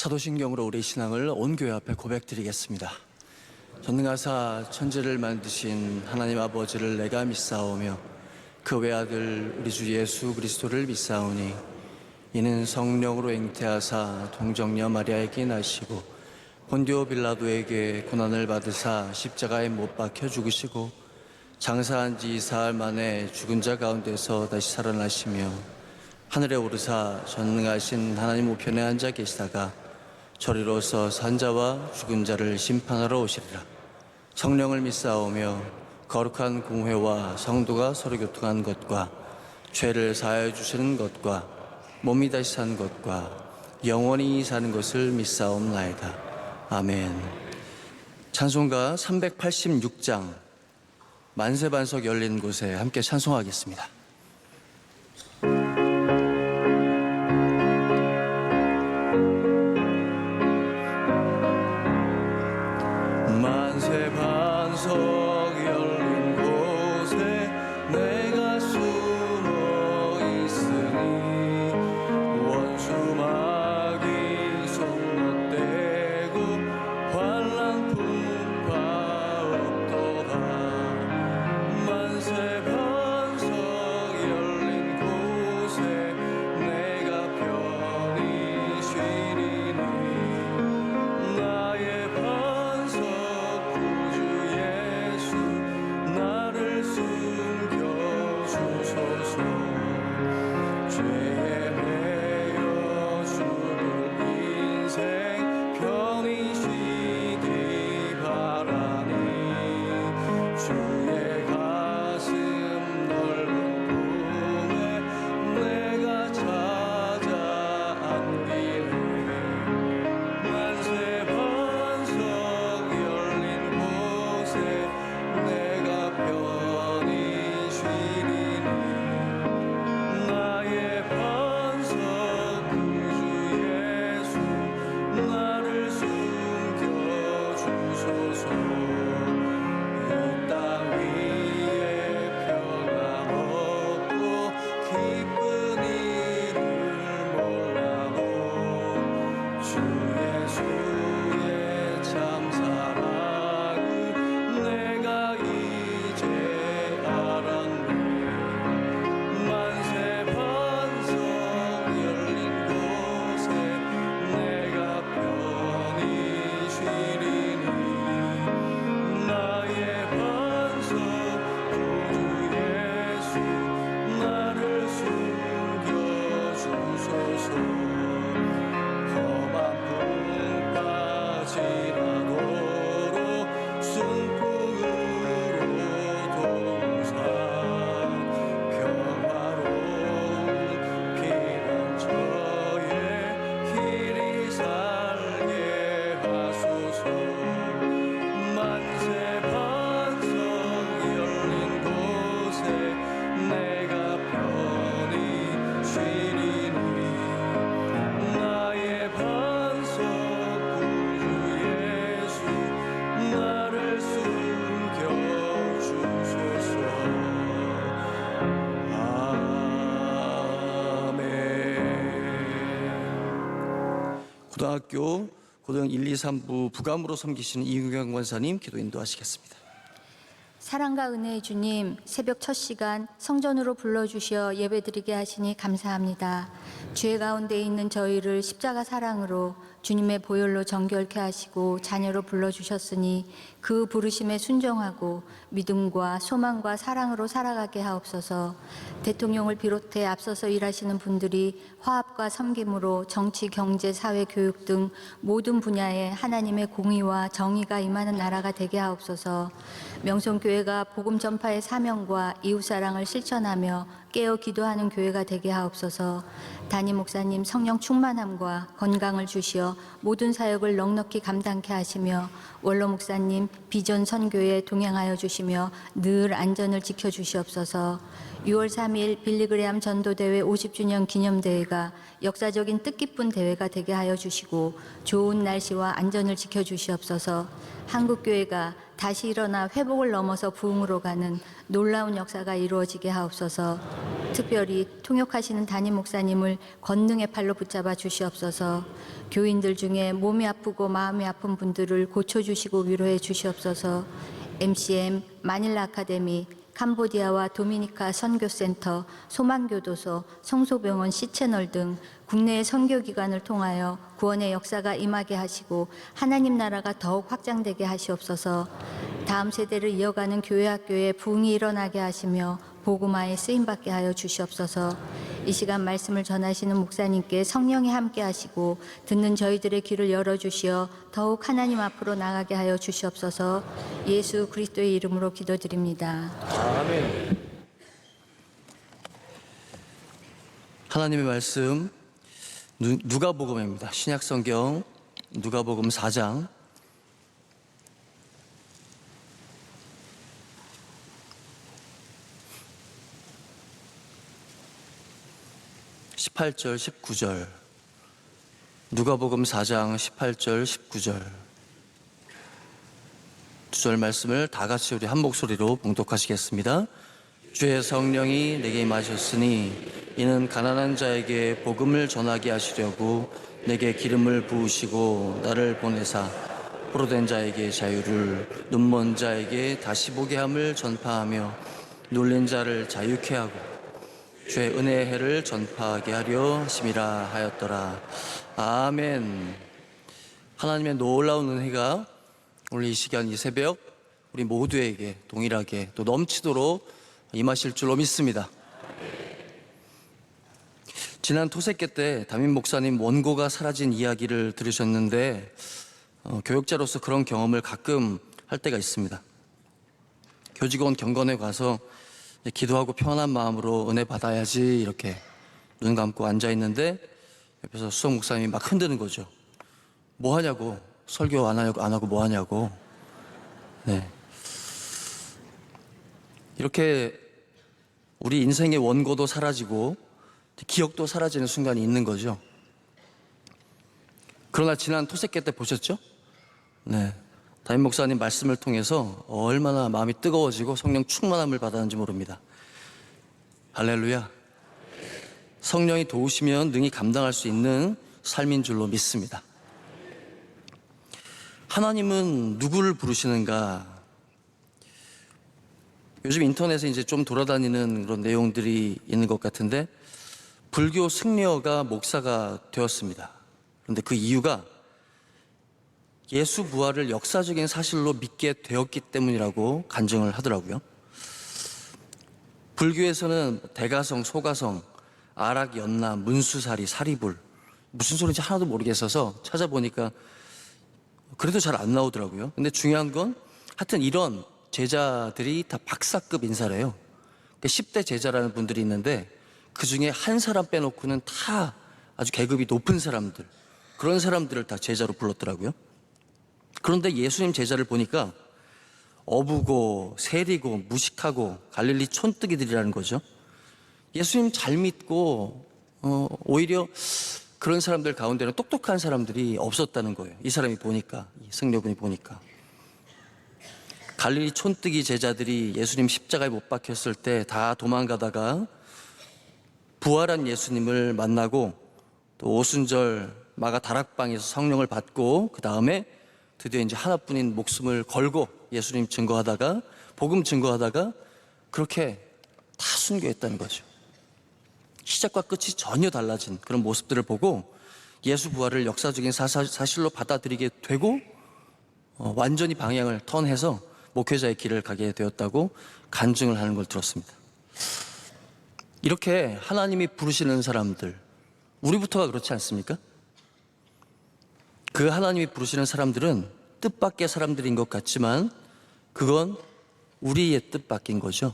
사도신경으로 우리 신앙을 온 교회 앞에 고백드리겠습니다. 전능하사 천지를 만드신 하나님 아버지를 내가 믿사오며 그 외아들 우리 주 예수 그리스도를 믿사오니 이는 성령으로 잉태하사 동정녀 마리아에게 나시고 본디오 빌라도에게 고난을 받으사 십자가에 못 박혀 죽으시고 장사한 지 4일 만에 죽은 자 가운데서 다시 살아나시며 하늘에 오르사 전능하신 하나님 우편에 앉아 계시다가 저리로서 산자와 죽은 자를 심판하러 오시리라. 성령을 믿사오며 거룩한 공회와 성도가 서로 교통한 것과 죄를 사하여 주시는 것과 몸이 다시 산 것과 영원히 사는 것을 믿사옵나이다. 아멘. 찬송가 386장 만세반석 열린 곳에 함께 찬송하겠습니다. 만세반석 열린 곳에 내가 숨어 있으니 원수 마귀 손못대고 환난 풍파 없도다. 만세반석 열린 곳에 내가 편히 쉬리니 나의 반석 구주 예수 나를 숨겨주소서. 죄에 매여 죽을 인생 편히 쉬기 바라니 주의 가슴 넓은 꿈에 내가 찾아 안기네. 만세반석 열린 곳에 내가 편히 쉬리니 나의 반석 구주 예수 나를 숨겨주소서. 이 땅 위에 평안 없고 기쁜 일을 몰라도 주 예수의 참 사랑을 내가 이제 알았네. 만세반석 열린 곳에 내가 편히 쉬리니 나의 반석 구주 예수 나를 숨겨주소서. 험한 풍파 지나도록 순풍으로 동산 평화로운 피난처에 길이 살게 하소서. 만세반석 열린 곳에 내가 편히 쉬리니 나의 반석 구주 예수 나를 숨겨주소서. 아멘. 고등학교 고등 1, 2, 3부 부감으로 섬기시는 이규경 권사님 기도 인도하시겠습니다. 사랑과 은혜의 주님, 새벽 첫 시간 성전으로 불러주셔 예배드리게 하시니 감사합니다. 죄 가운데 있는 저희를 십자가 사랑으로 주님의 보혈로 정결케 하시고 자녀로 불러주셨으니 그 부르심에 순종하고 믿음과 소망과 사랑으로 살아가게 하옵소서. 대통령을 비롯해 앞서서 일하시는 분들이 화합과 섬김으로 정치, 경제, 사회, 교육 등 모든 분야에 하나님의 공의와 정의가 임하는 나라가 되게 하옵소서. 명성교회가 복음 전파의 사명과 이웃사랑을 실천하며 깨어 기도하는 교회가 되게 하옵소서. 담임 목사님 성령 충만함과 건강을 주시어 모든 사역을 넉넉히 감당케 하시며 원로 목사님 비전 선교에 동행하여 주시며 늘 안전을 지켜주시옵소서. 6월 3일 빌리그레암 전도대회 50주년 기념대회가 역사적인 뜻깊은 대회가 되게 하여 주시고 좋은 날씨와 안전을 지켜주시옵소서. 한국교회가 다시 일어나 회복을 넘어서 부흥으로 가는 놀라운 역사가 이루어지게 하옵소서. 특별히 통역하시는 담임 목사님을 권능의 팔로 붙잡아 주시옵소서. 교인들 중에 몸이 아프고 마음이 아픈 분들을 고쳐주시고 위로해 주시옵소서. MCM, 마닐라 아카데미, 캄보디아와 도미니카 선교센터, 소망교도소, 성소병원 C채널 등 국내의 선교기관을 통하여 구원의 역사가 임하게 하시고 하나님 나라가 더욱 확장되게 하시옵소서. 다음 세대를 이어가는 교회 학교에 부흥이 일어나게 하시며 복음화에 쓰임받게 하여 주시옵소서. 이 시간 말씀을 전하시는 목사님께 성령이 함께 하시고 듣는 저희들의 귀를 열어주시어 더욱 하나님 앞으로 나가게 하여 주시옵소서. 예수 그리스도의 이름으로 기도드립니다. 아멘. 하나님의 말씀 누가복음입니다. 신약성경 누가복음 4장 18절 19절. 누가복음 4장 18절 19절. 두 절 말씀을 다 같이 우리 한 목소리로 봉독하시겠습니다. 주의 성령이 내게 임하셨으니 이는 가난한 자에게 복음을 전하게 하시려고 내게 기름을 부으시고 나를 보내사 포로된 자에게 자유를, 눈먼 자에게 다시 보게 함을 전파하며 눌린 자를 자유케 하고 주의 은혜의 해를 전파하게 하려 하심이라 하였더라. 아멘. 하나님의 놀라운 은혜가 오늘 이 시간 이 새벽 우리 모두에게 동일하게 또 넘치도록 임하실 줄로 믿습니다. 지난 토새끼 때 담임 목사님 원고가 사라진 이야기를 들으셨는데 교육자로서 그런 경험을 가끔 할 때가 있습니다. 교직원 경건에 가서 기도하고 편한 마음으로 은혜 받아야지 이렇게 눈 감고 앉아 있는데 옆에서 수석 목사님이 막 흔드는 거죠. 뭐 하냐고, 설교 안 하고 뭐 하냐고. 네. 이렇게 우리 인생의 원고도 사라지고 기억도 사라지는 순간이 있는 거죠. 그러나 지난 토새끼 때 보셨죠? 네. 담임 목사님 말씀을 통해서 얼마나 마음이 뜨거워지고 성령 충만함을 받았는지 모릅니다. 할렐루야. 성령이 도우시면 능히 감당할 수 있는 삶인 줄로 믿습니다. 하나님은 누구를 부르시는가? 요즘 인터넷에 이제 좀 돌아다니는 그런 내용들이 있는 것 같은데 불교 승려가 목사가 되었습니다. 그런데 그 이유가 예수 부활을 역사적인 사실로 믿게 되었기 때문이라고 간증을 하더라고요. 불교에서는 대가성, 소가성, 아락, 연나, 문수사리, 사리불 무슨 소리인지 하나도 모르겠어서 찾아보니까 그래도 잘 안 나오더라고요. 근데 중요한 건 하여튼 이런 제자들이 다 박사급 인사래요. 10대 제자라는 분들이 있는데 그 중에 한 사람 빼놓고는 다 아주 계급이 높은 사람들, 그런 사람들을 다 제자로 불렀더라고요. 그런데 예수님 제자를 보니까 어부고 세리고 무식하고 갈릴리 촌뜨기들이라는 거죠. 예수님 잘 믿고 오히려 그런 사람들 가운데는 똑똑한 사람들이 없었다는 거예요. 이 사람이 보니까, 이 승려분이 보니까. 갈릴리 촌뜨기 제자들이 예수님 십자가에 못 박혔을 때 다 도망가다가 부활한 예수님을 만나고 또 오순절 마가 다락방에서 성령을 받고 그 다음에 드디어 이제 하나뿐인 목숨을 걸고 예수님 증거하다가 복음 증거하다가 그렇게 다 순교했다는 거죠. 시작과 끝이 전혀 달라진 그런 모습들을 보고 예수 부활을 역사적인 사실로 받아들이게 되고 완전히 방향을 턴해서 목회자의 길을 가게 되었다고 간증을 하는 걸 들었습니다. 이렇게 하나님이 부르시는 사람들, 우리부터가 그렇지 않습니까? 그 하나님이 부르시는 사람들은 뜻밖의 사람들인 것 같지만 그건 우리의 뜻밖인 거죠.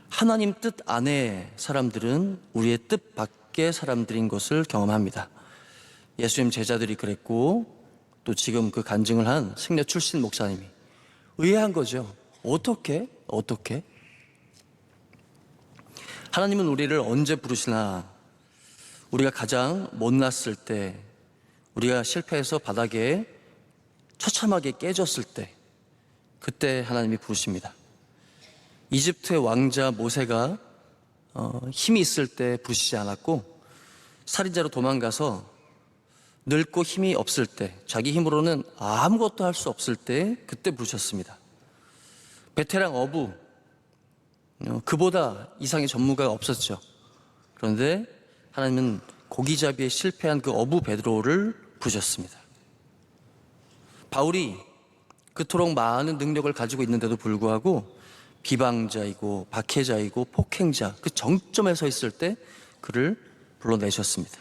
하나님 뜻 안에 사람들은 우리의 뜻 밖의 사람들인 것을 경험합니다. 예수님 제자들이 그랬고 또 지금 그 간증을 한 승려 출신 목사님이 의아한 거죠. 어떻게? 하나님은 우리를 언제 부르시나? 우리가 가장 못났을 때, 우리가 실패해서 바닥에 처참하게 깨졌을 때, 그때 하나님이 부르십니다. 이집트의 왕자 모세가 힘이 있을 때 부르시지 않았고 살인자로 도망가서 늙고 힘이 없을 때, 자기 힘으로는 아무것도 할 수 없을 때 그때 부르셨습니다. 베테랑 어부, 그보다 이상의 전문가가 없었죠. 그런데 하나님은 고기잡이에 실패한 그 어부 베드로를 부르셨습니다. 바울이 그토록 많은 능력을 가지고 있는데도 불구하고 비방자이고 박해자이고 폭행자, 그 정점에 서 있을 때 그를 불러내셨습니다.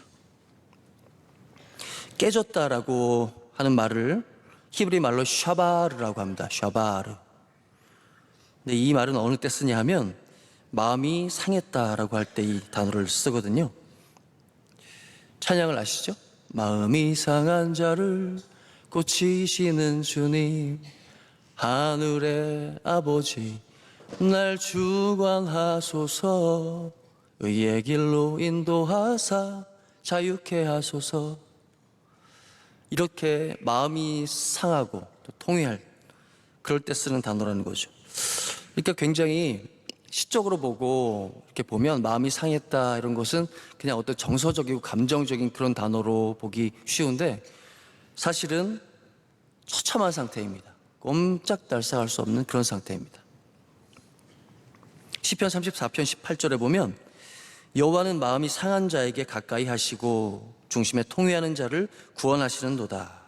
깨졌다라고 하는 말을 히브리 말로 샤바르라고 합니다. 샤바르. 근데 이 말은 어느 때 쓰냐 하면 마음이 상했다라고 할 때 이 단어를 쓰거든요. 찬양을 아시죠? 마음이 상한 자를 고치시는 주님, 하늘의 아버지 날 주관하소서, 의의 길로 인도하사 자유케 하소서. 이렇게 마음이 상하고 또 통회할, 그럴 때 쓰는 단어라는 거죠. 그러니까 굉장히 시적으로 보고 이렇게 보면 마음이 상했다 이런 것은 그냥 어떤 정서적이고 감정적인 그런 단어로 보기 쉬운데 사실은 처참한 상태입니다. 꼼짝달싹할 수 없는 그런 상태입니다. 시편 34편 18절에 보면 여호와는 마음이 상한 자에게 가까이 하시고 중심에 통회하는 자를 구원하시는도다.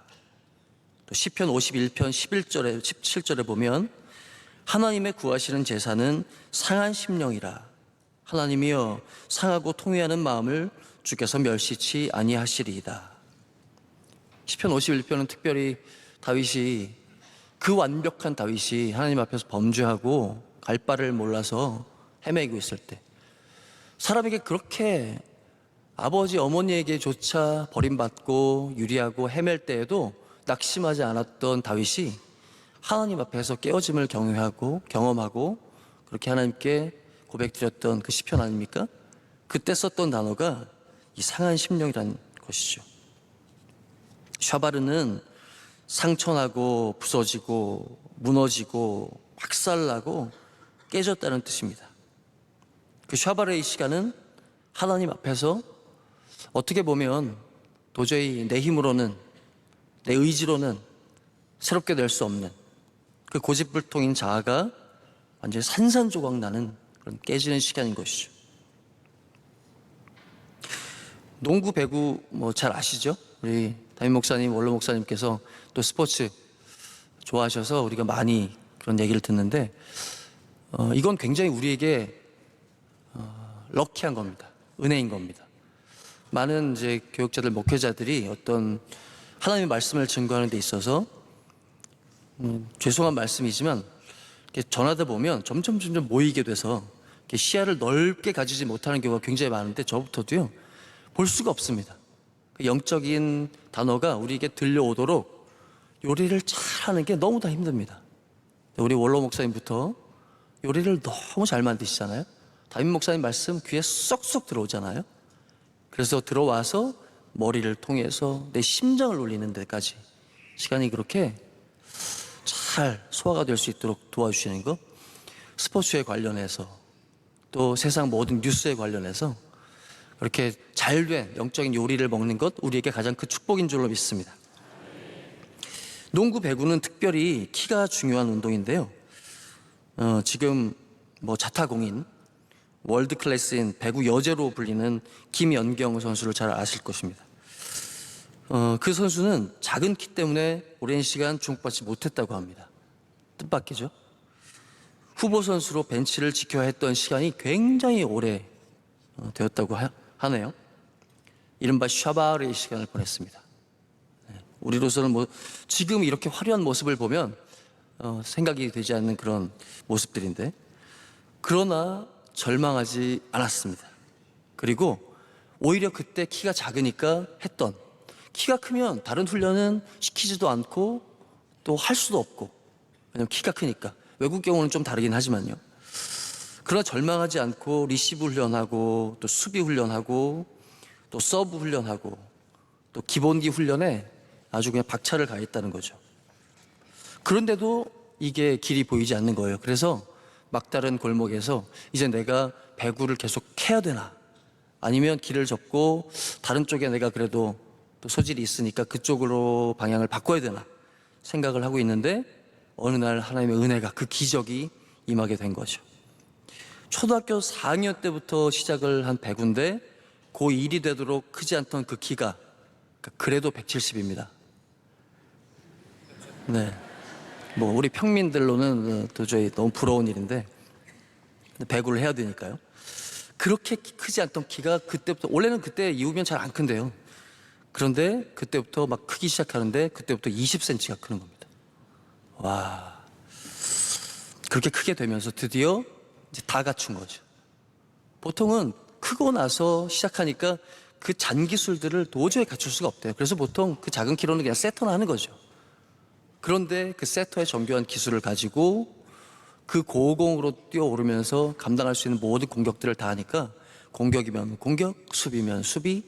또 시편 51편 11절에 17절에 보면 하나님의 구하시는 제사는 상한 심령이라. 하나님이여 상하고 통회하는 마음을 주께서 멸시치 아니하시리이다. 시편 51편은 특별히 다윗이, 그 완벽한 다윗이 하나님 앞에서 범죄하고 갈 바를 몰라서 헤매고 있을 때, 사람에게 그렇게 아버지 어머니에게조차 버림받고 유리하고 헤맬 때에도 낙심하지 않았던 다윗이 하나님 앞에서 깨어짐을 경험하고 그렇게 하나님께 고백드렸던 그 시편 아닙니까? 그때 썼던 단어가 이 상한 심령이라는 것이죠. 샤바르는 상처나고 부서지고 무너지고 박살나고 깨졌다는 뜻입니다. 그 샤바르의 시간은 하나님 앞에서 어떻게 보면 도저히 내 힘으로는, 내 의지로는 새롭게 될 수 없는 그 고집불통인 자아가 완전히 산산조각 나는 그런 깨지는 시간인 것이죠. 농구, 배구 잘 아시죠? 우리 담임 목사님, 원로 목사님께서 또 스포츠 좋아하셔서 우리가 많이 그런 얘기를 듣는데 이건 굉장히 우리에게 럭키한 겁니다. 은혜인 겁니다. 많은 이제 교육자들, 목회자들이 어떤 하나님의 말씀을 증거하는 데 있어서 죄송한 말씀이지만 이렇게 전하다 보면 점점 모이게 돼서 이렇게 시야를 넓게 가지지 못하는 경우가 굉장히 많은데 저부터도요, 볼 수가 없습니다. 그 영적인 단어가 우리에게 들려오도록 요리를 잘하는 게 너무 다 힘듭니다. 우리 원로 목사님부터 요리를 너무 잘 만드시잖아요. 담임 목사님 말씀 귀에 쏙쏙 들어오잖아요. 그래서 들어와서 머리를 통해서 내 심장을 울리는 데까지 시간이 그렇게 잘 소화가 될 수 있도록 도와주시는 거, 스포츠에 관련해서 또 세상 모든 뉴스에 관련해서 그렇게 잘된 영적인 요리를 먹는 것, 우리에게 가장 큰 축복인 줄로 믿습니다. 농구, 배구는 특별히 키가 중요한 운동인데요. 지금 자타공인 월드 클래스인 배구 여제로 불리는 김연경 선수를 잘 아실 것입니다. 그 선수는 작은 키 때문에 오랜 시간 주목받지 못했다고 합니다. 뜻밖이죠. 후보 선수로 벤치를 지켜야 했던 시간이 굉장히 오래 되었다고 하네요. 이른바 샤바르의 시간을 보냈습니다. 우리로서는 지금 이렇게 화려한 모습을 보면 생각이 되지 않는 그런 모습들인데, 그러나 절망하지 않았습니다. 그리고 오히려 그때 키가 작으니까 했던, 키가 크면 다른 훈련은 시키지도 않고 또 할 수도 없고, 왜냐면 키가 크니까. 외국 경우는 좀 다르긴 하지만요. 그러나 절망하지 않고 리시브 훈련하고 또 수비 훈련하고 또 서브 훈련하고 또 기본기 훈련에 아주 그냥 박차를 가했다는 거죠. 그런데도 이게 길이 보이지 않는 거예요. 그래서 막다른 골목에서 이제 내가 배구를 계속 해야 되나, 아니면 길을 접고 다른 쪽에 내가 그래도 또 소질이 있으니까 그쪽으로 방향을 바꿔야 되나 생각을 하고 있는데, 어느 날 하나님의 은혜가, 그 기적이 임하게 된 거죠. 초등학교 4학년 때부터 시작을 한 배구인데 고1이 되도록 크지 않던 그 키가 그래도 170입니다. 네, 뭐 우리 평민들로는 도저히 너무 부러운 일인데, 배구를 해야 되니까요. 그렇게 크지 않던 키가 그때부터, 원래는 그때 이후면 잘 안 큰데요. 그런데 그때부터 막 크기 시작하는데 그때부터 20cm가 크는 겁니다. 와, 그렇게 크게 되면서 드디어 이제 다 갖춘 거죠. 보통은 크고 나서 시작하니까 그 잔기술들을 도저히 갖출 수가 없대요. 그래서 보통 그 작은 키로는 그냥 세터나 하는 거죠. 그런데 그 세터의 정교한 기술을 가지고 그 고공으로 뛰어오르면서 감당할 수 있는 모든 공격들을 다 하니까, 공격이면 공격, 수비면 수비,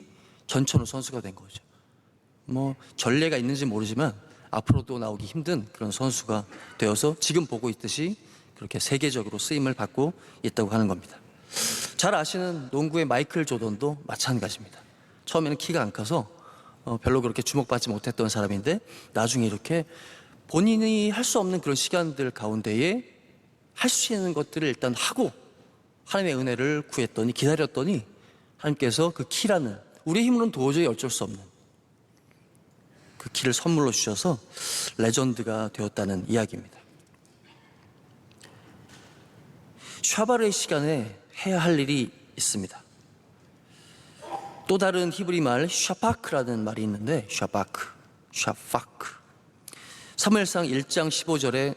전천후 선수가 된 거죠. 뭐 전례가 있는지 모르지만 앞으로도 나오기 힘든 그런 선수가 되어서 지금 보고 있듯이 그렇게 세계적으로 쓰임을 받고 있다고 하는 겁니다. 잘 아시는 농구의 마이클 조던도 마찬가지입니다. 처음에는 키가 안 커서 별로 그렇게 주목받지 못했던 사람인데, 나중에 이렇게 본인이 할 수 없는 그런 시간들 가운데에 할 수 있는 것들을 일단 하고 하나님의 은혜를 구했더니, 기다렸더니 하나님께서 그 키라는, 우리 힘으로는 도저히 어쩔 수 없는 그 키를 선물로 주셔서 레전드가 되었다는 이야기입니다. 샤바르의 시간에 해야 할 일이 있습니다. 또 다른 히브리 말 샤파크라는 말이 있는데, 샤파크. 사무엘상 1장 15절에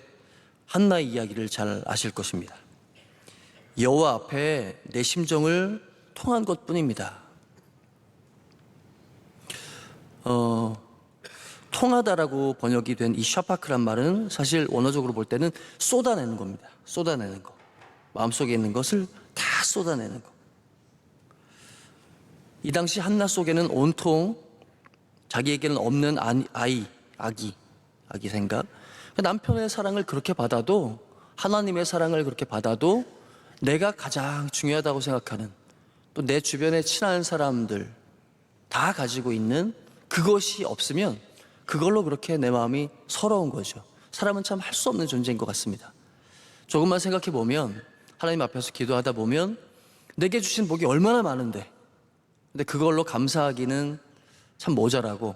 한나의 이야기를 잘 아실 것입니다. 여호와 앞에 내 심정을 통한 것뿐입니다. 통하다라고 번역이 된 이 샤파크란 말은 사실 원어적으로 볼 때는 쏟아내는 겁니다. 쏟아내는 거. 마음속에 있는 것을 다 쏟아내는 거. 이 당시 한나 속에는 온통 자기에게는 없는 아기 생각, 남편의 사랑을 그렇게 받아도, 하나님의 사랑을 그렇게 받아도 내가 가장 중요하다고 생각하는, 또 내 주변에 친한 사람들 다 가지고 있는 그것이 없으면 그걸로 그렇게 내 마음이 서러운 거죠. 사람은 참 할 수 없는 존재인 것 같습니다. 조금만 생각해 보면, 하나님 앞에서 기도하다 보면 내게 주신 복이 얼마나 많은데, 근데 그걸로 감사하기는 참 모자라고,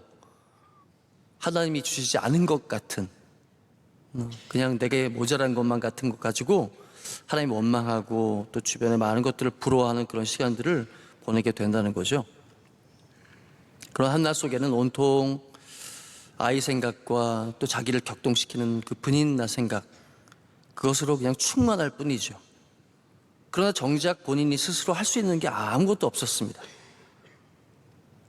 하나님이 주시지 않은 것 같은, 그냥 내게 모자란 것만 같은 것 가지고 하나님 원망하고 또 주변에 많은 것들을 부러워하는 그런 시간들을 보내게 된다는 거죠. 그런 한나 속에는 온통 아이 생각과 또 자기를 격동시키는 그 분인나 생각, 그것으로 그냥 충만할 뿐이죠. 그러나 정작 본인이 스스로 할 수 있는 게 아무것도 없었습니다.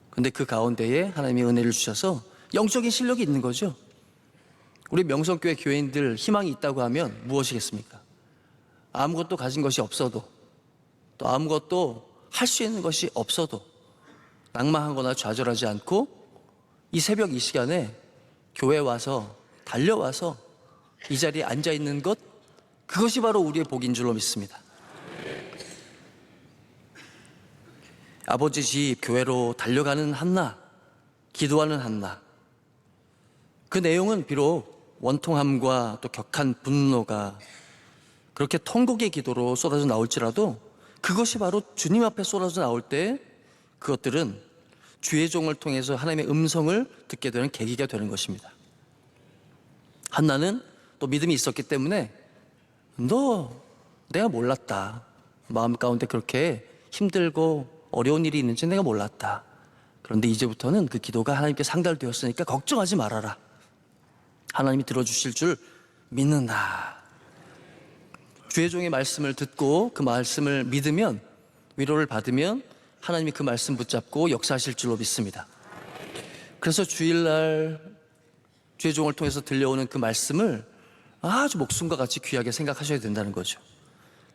근데 그 가운데에 하나님이 은혜를 주셔서 영적인 실력이 있는 거죠. 우리 명성교회 교인들 희망이 있다고 하면 무엇이겠습니까? 아무것도 가진 것이 없어도, 또 아무것도 할 수 있는 것이 없어도 낭만하거나 좌절하지 않고 이 새벽 이 시간에 교회에 와서, 달려와서 이 자리에 앉아 있는 것, 그것이 바로 우리의 복인 줄로 믿습니다. 아버지 집 교회로 달려가는 한나, 기도하는 한나, 그 내용은 비록 원통함과 또 격한 분노가 그렇게 통곡의 기도로 쏟아져 나올지라도, 그것이 바로 주님 앞에 쏟아져 나올 때 그것들은 주의 종을 통해서 하나님의 음성을 듣게 되는 계기가 되는 것입니다. 한나는 또 믿음이 있었기 때문에, 내가 몰랐다. 마음 가운데 그렇게 힘들고 어려운 일이 있는지 내가 몰랐다. 그런데 이제부터는 그 기도가 하나님께 상달되었으니까 걱정하지 말아라. 하나님이 들어주실 줄 믿는다. 주의 종의 말씀을 듣고 그 말씀을 믿으면, 위로를 받으면 하나님이 그 말씀 붙잡고 역사하실 줄로 믿습니다. 그래서 주일날 주의 종을 통해서 들려오는 그 말씀을 아주 목숨과 같이 귀하게 생각하셔야 된다는 거죠.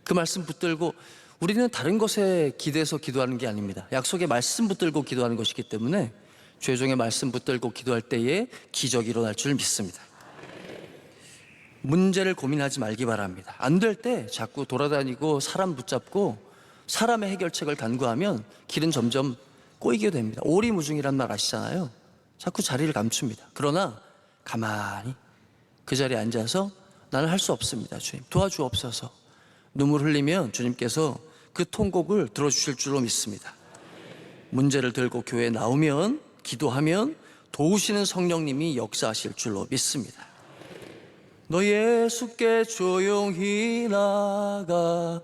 그 말씀 붙들고, 우리는 다른 것에 기대서 기도하는 게 아닙니다. 약속의 말씀 붙들고 기도하는 것이기 때문에 주의 종의 말씀 붙들고 기도할 때에 기적이 일어날 줄 믿습니다. 문제를 고민하지 말기 바랍니다. 안 될 때 자꾸 돌아다니고 사람 붙잡고 사람의 해결책을 간구하면 길은 점점 꼬이게 됩니다. 오리무중이란 말 아시잖아요. 자꾸 자리를 감춥니다. 그러나 가만히 그 자리에 앉아서 나는 할 수 없습니다. 주님 도와주옵소서. 눈물 흘리면 주님께서 그 통곡을 들어주실 줄로 믿습니다. 문제를 들고 교회에 나오면 기도하면 도우시는 성령님이 역사하실 줄로 믿습니다. 너 예수께 조용히 나가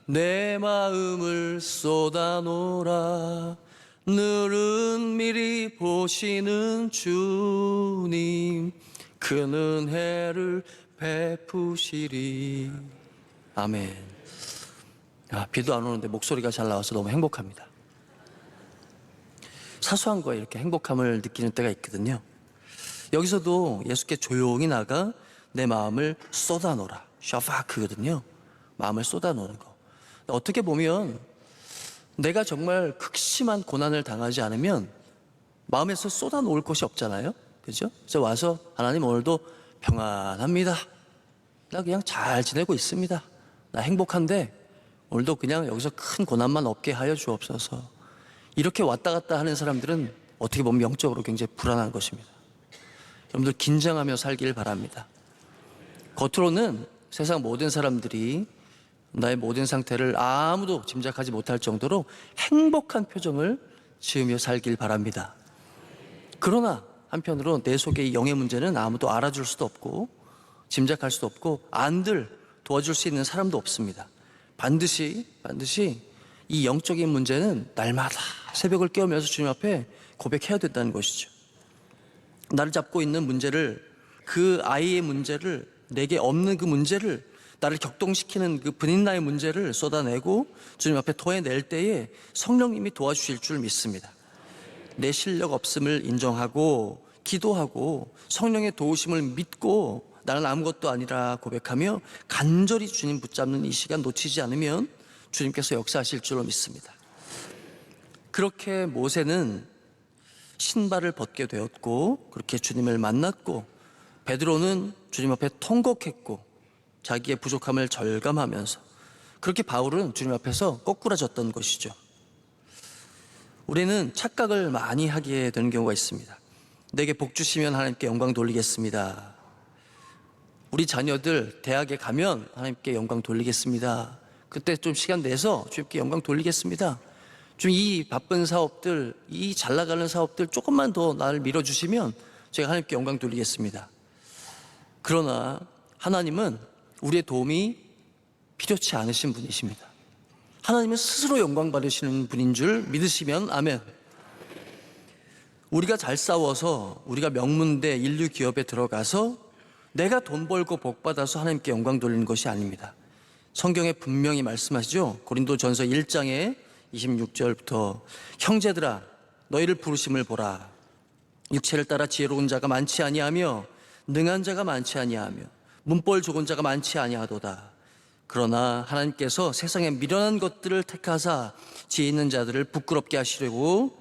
내 마음을 쏟아놓으라. 늘은 미리 보시는 주님 큰 은혜를 베푸시리. 아멘. 비도 안 오는데 목소리가 잘 나와서 너무 행복합니다. 사소한 거에 이렇게 행복함을 느끼는 때가 있거든요. 여기서도 예수께 조용히 나가 내 마음을 쏟아놓으라. 샤파크거든요. 마음을 쏟아놓는 거. 어떻게 보면 내가 정말 극심한 고난을 당하지 않으면 마음에서 쏟아놓을 곳이 없잖아요. 그죠? 그래서 와서 하나님 오늘도 평안합니다. 나 그냥 잘 지내고 있습니다. 나 행복한데 오늘도 그냥 여기서 큰 고난만 없게 하여 주옵소서. 이렇게 왔다 갔다 하는 사람들은 어떻게 보면 영적으로 굉장히 불안한 것입니다. 여러분들 긴장하며 살길 바랍니다. 겉으로는 세상 모든 사람들이 나의 모든 상태를 아무도 짐작하지 못할 정도로 행복한 표정을 지으며 살길 바랍니다. 그러나 한편으로 내 속의 영의 문제는 아무도 알아줄 수도 없고 짐작할 수도 없고 안들 도와줄 수 있는 사람도 없습니다. 반드시 이 영적인 문제는 날마다 새벽을 깨우면서 주님 앞에 고백해야 된다는 것이죠. 나를 잡고 있는 문제를, 그 아이의 문제를, 내게 없는 그 문제를, 나를 격동시키는 그 분인나의 문제를 쏟아내고 주님 앞에 토해낼 때에 성령님이 도와주실 줄 믿습니다. 내 실력 없음을 인정하고 기도하고 성령의 도우심을 믿고 나는 아무것도 아니라 고백하며 간절히 주님 붙잡는 이 시간 놓치지 않으면 주님께서 역사하실 줄로 믿습니다. 그렇게 모세는 신발을 벗게 되었고 그렇게 주님을 만났고 베드로는 주님 앞에 통곡했고 자기의 부족함을 절감하면서 그렇게 바울은 주님 앞에서 거꾸라졌던 것이죠. 우리는 착각을 많이 하게 되는 경우가 있습니다. 내게 복 주시면 하나님께 영광 돌리겠습니다. 우리 자녀들 대학에 가면 하나님께 영광 돌리겠습니다. 그때 좀 시간 내서 주님께 영광 돌리겠습니다. 좀 이 바쁜 사업들, 이 잘 나가는 사업들 조금만 더 나를 밀어주시면 제가 하나님께 영광 돌리겠습니다. 그러나 하나님은 우리의 도움이 필요치 않으신 분이십니다. 하나님은 스스로 영광 받으시는 분인 줄 믿으시면 아멘. 우리가 잘 싸워서 우리가 명문대 인류 기업에 들어가서 내가 돈 벌고 복 받아서 하나님께 영광 돌리는 것이 아닙니다. 성경에 분명히 말씀하시죠. 고린도전서 1장에 26절부터 형제들아 너희를 부르심을 보라. 육체를 따라 지혜로운 자가 많지 아니하며 능한 자가 많지 아니하며 문벌 좋은 자가 많지 아니하도다. 그러나 하나님께서 세상에 미련한 것들을 택하사 지혜 있는 자들을 부끄럽게 하시려고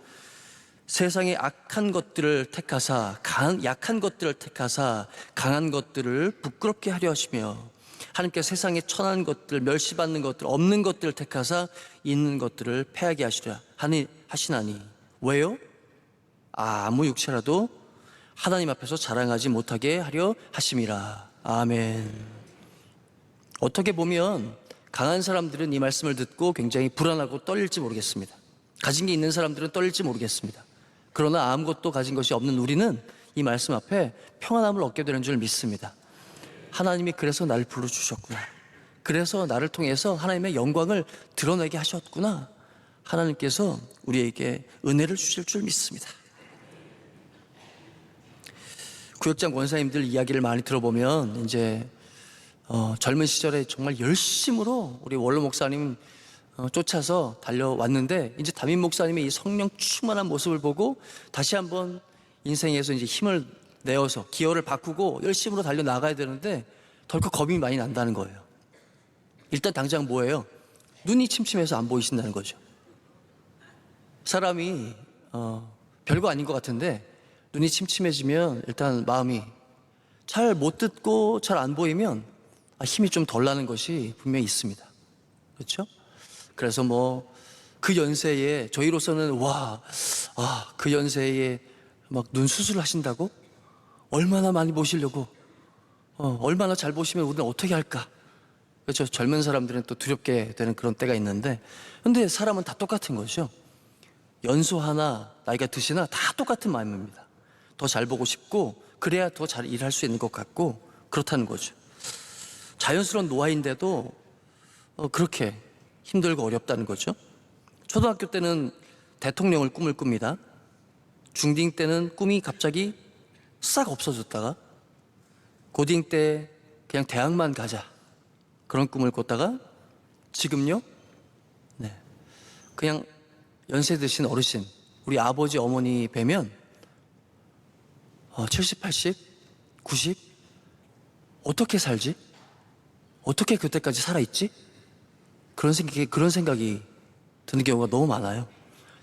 세상에 악한 것들을 택하사 약한 것들을 택하사 강한 것들을 부끄럽게 하려 하시며 하나님께 세상에 천한 것들, 멸시받는 것들, 없는 것들을 택하사 있는 것들을 패하게 하시나니 왜요? 아무 육체라도 하나님 앞에서 자랑하지 못하게 하려 하심이라. 아멘. 어떻게 보면 강한 사람들은 이 말씀을 듣고 굉장히 불안하고 떨릴지 모르겠습니다. 가진 게 있는 사람들은 떨릴지 모르겠습니다. 그러나 아무것도 가진 것이 없는 우리는 이 말씀 앞에 평안함을 얻게 되는 줄 믿습니다. 하나님이 그래서 나를 불러주셨구나. 그래서 나를 통해서 하나님의 영광을 드러내게 하셨구나. 하나님께서 우리에게 은혜를 주실 줄 믿습니다. 구역장 권사님들 이야기를 많이 들어보면 이제 젊은 시절에 정말 열심으로 우리 원로 목사님 쫓아서 달려왔는데 이제 담임 목사님의 이 성령 충만한 모습을 보고 다시 한번 인생에서 이제 힘을 내어서 기어를 바꾸고 열심으로 달려 나가야 되는데 덜컥 겁이 많이 난다는 거예요. 일단 당장 뭐예요? 눈이 침침해서 안 보이신다는 거죠. 사람이 별거 아닌 것 같은데 눈이 침침해지면 일단 마음이 잘 못 듣고 잘 안 보이면 힘이 좀 덜 나는 것이 분명히 있습니다. 그렇죠? 그래서 뭐 그 연세에 저희로서는 그 연세에 막 눈 수술을 하신다고? 얼마나 많이 보시려고? 얼마나 잘 보시면 우리는 어떻게 할까? 그렇죠? 젊은 사람들은 또 두렵게 되는 그런 때가 있는데, 근데 사람은 다 똑같은 거죠. 연소하나 나이가 드시나 다 똑같은 마음입니다. 더 잘 보고 싶고 그래야 더 잘 일할 수 있는 것 같고 그렇다는 거죠. 자연스러운 노화인데도 그렇게 힘들고 어렵다는 거죠. 초등학교 때는 대통령을 꿈을 꿉니다. 중딩 때는 꿈이 갑자기 싹 없어졌다가 고딩 때 그냥 대학만 가자 그런 꿈을 꿨다가 지금요? 네, 그냥 연세 드신 어르신, 우리 아버지 어머니 뵈면 70, 80, 90 어떻게 살지? 어떻게 그때까지 살아있지? 그런 생각이 드는 경우가 너무 많아요.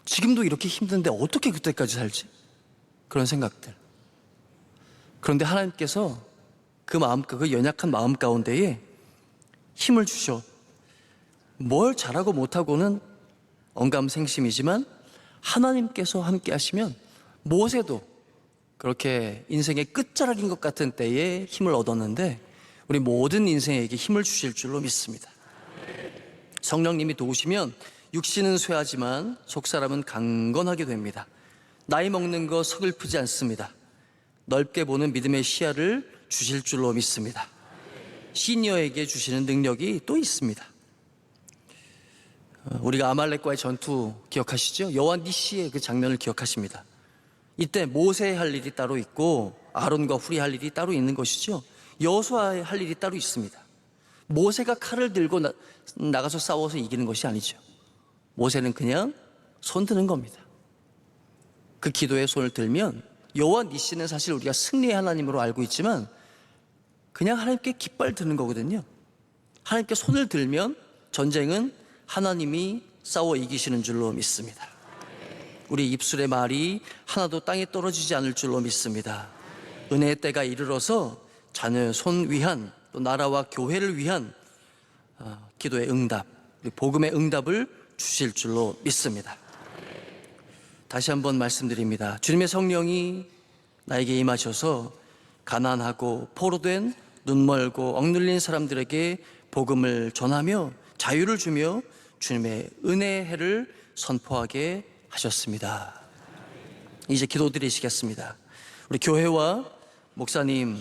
지금도 이렇게 힘든데 어떻게 그때까지 살지? 그런 생각들. 그런데 하나님께서 그 연약한 마음 가운데에 힘을 주셔. 뭘 잘하고 못하고는 언감생심이지만 하나님께서 함께 하시면 모세도 그렇게 인생의 끝자락인 것 같은 때에 힘을 얻었는데 우리 모든 인생에게 힘을 주실 줄로 믿습니다. 성령님이 도우시면 육신은 쇠하지만 속사람은 강건하게 됩니다. 나이 먹는 거 서글프지 않습니다. 넓게 보는 믿음의 시야를 주실 줄로 믿습니다. 시니어에게 주시는 능력이 또 있습니다. 우리가 아말렉과의 전투 기억하시죠? 여호와 니시의 그 장면을 기억하십니다. 이때 모세의 할 일이 따로 있고 아론과 훌이 할 일이 따로 있는 것이죠. 여호수아의 할 일이 따로 있습니다. 모세가 칼을 들고 나가서 싸워서 이기는 것이 아니죠. 모세는 그냥 손 드는 겁니다. 그 기도에 손을 들면 여호와 니시는 사실 우리가 승리의 하나님으로 알고 있지만 그냥 하나님께 깃발 드는 거거든요. 하나님께 손을 들면 전쟁은 하나님이 싸워 이기시는 줄로 믿습니다. 우리 입술의 말이 하나도 땅에 떨어지지 않을 줄로 믿습니다. 은혜의 때가 이르러서 자녀의 손 위한 또 나라와 교회를 위한 기도의 응답, 복음의 응답을 주실 줄로 믿습니다. 다시 한번 말씀드립니다. 주님의 성령이 나에게 임하셔서 가난하고 포로된 눈멀고 억눌린 사람들에게 복음을 전하며 자유를 주며 주님의 은혜의 해를 선포하게 하셨습니다. 이제 기도드리시겠습니다. 우리 교회와 목사님,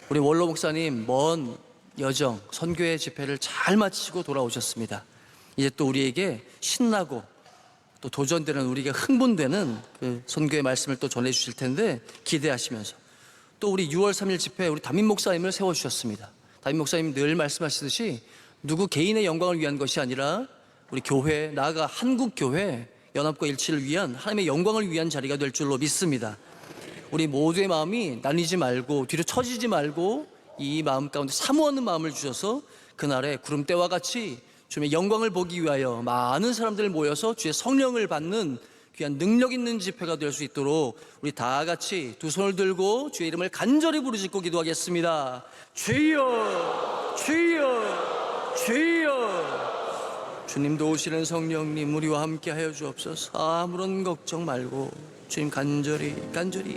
우리 원로 목사님 먼 여정 선교의 집회를 잘 마치고 돌아오셨습니다. 이제 또 우리에게 신나고 또 도전되는, 우리가 흥분되는 그 선교의 말씀을 또 전해주실 텐데 기대하시면서, 또 우리 6월 3일 집회 우리 담임 목사님을 세워주셨습니다. 담임 목사님 늘 말씀하시듯이 누구 개인의 영광을 위한 것이 아니라 우리 교회, 나아가 한국교회 연합과 일치를 위한 하나님의 영광을 위한 자리가 될 줄로 믿습니다. 우리 모두의 마음이 나뉘지 말고 뒤로 처지지 말고 이 마음 가운데 사모하는 마음을 주셔서 그날에 구름대와 같이 주님의 영광을 보기 위하여 많은 사람들 모여서 주의 성령을 받는 귀한 능력 있는 집회가 될 수 있도록 우리 다 같이 두 손을 들고 주의 이름을 간절히 부르짖고 기도하겠습니다. 주여, 주여, 주여. 주님 도우시는 성령님 우리와 함께 하여 주옵소서. 아무런 걱정 말고 주님 간절히